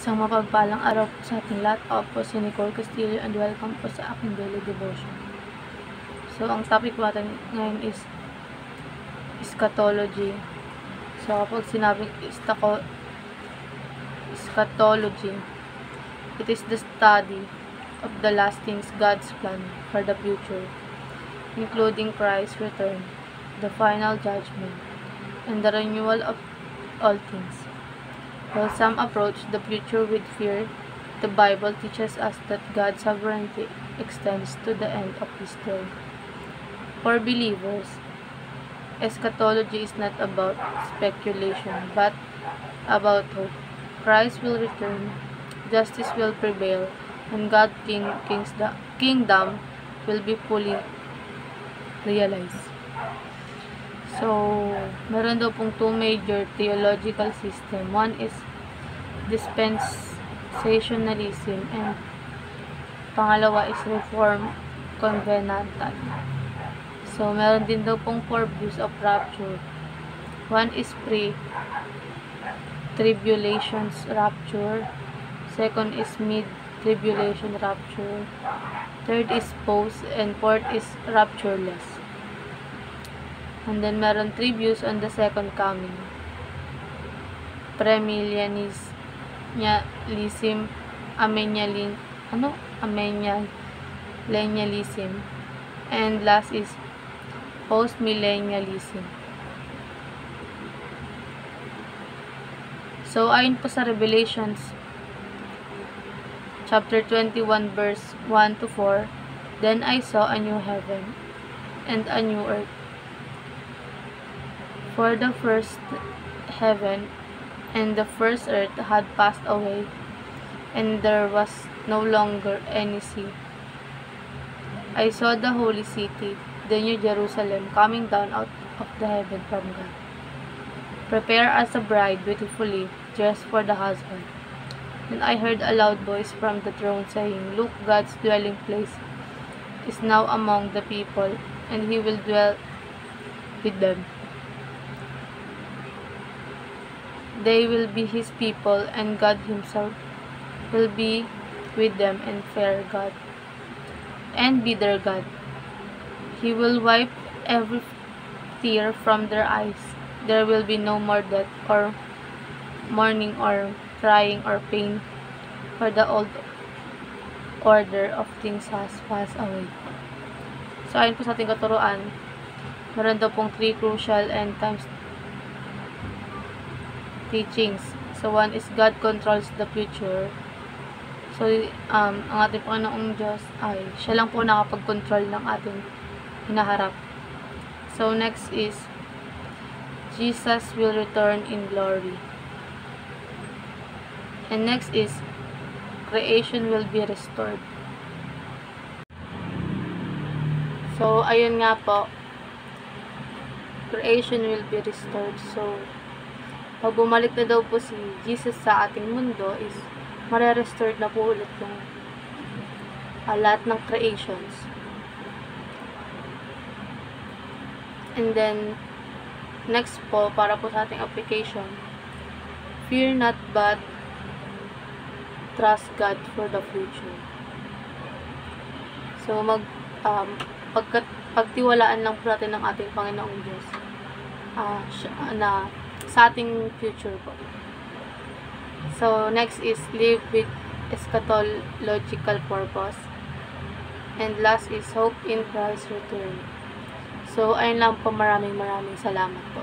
Isang mapagpalang araw po sa ating lahat. Ako po si Nicole Castillo and welcome po sa aking daily devotion. So, ang topic natin ngayon is eschatology. So, kapag sinabing eschatology, it is the study of the last things God's plan for the future, including Christ's return, the final judgment, and the renewal of all things. While some approach the future with fear, the Bible teaches us that God's sovereignty extends to the end of history. For believers, eschatology is not about speculation, but about hope. Christ will return, justice will prevail, and God's kingdom will be fully realized. So, meron daw pong two major theological system. One is dispensationalism and pangalawa is reform covenantal. So, meron din daw pong four views of rapture. One is pre-tribulations rapture. Second is mid-tribulation rapture. Third is post, and fourth is raptureless. And then, meron three views on the second coming. Premillennialism, amillennialism, and last is postmillennialism. So, ayon po sa Revelations chapter 21 verse 1 to 4, "Then I saw a new heaven and a new earth. For the first heaven and the first earth had passed away, and there was no longer any sea. I saw the holy city, the new Jerusalem, coming down out of the heaven from God, prepared as a bride beautifully dressed for the husband. And I heard a loud voice from the throne saying, 'Look, God's dwelling place is now among the people, and He will dwell with them. They will be His people, and God Himself will be with them and be their God. He will wipe every tear from their eyes. There will be no more death, or mourning, or crying, or pain, for the old order of things has passed away.'" So, ayon po sa ating katuruan, meron daw pong three crucial end times teachings. So, one is God controls the future. So, ang ating Panginoong Diyos ay siya lang po nakapag-control ng ating hinaharap. So, next is Jesus will return in glory. And next is creation will be restored. So, ayun nga po, creation will be restored. So, pag bumalik na daw po si Jesus sa ating mundo is mare-restored na po ulit yung lahat ng creations. And then, next po, para po sa ating application, fear not but trust God for the future. So, pagtiwalaan lang po natin ng ating Panginoong Diyos na sa ating future po. So, next is live with eschatological purpose. And last is hope in Christ's return. So, ayun lang po. Maraming salamat po.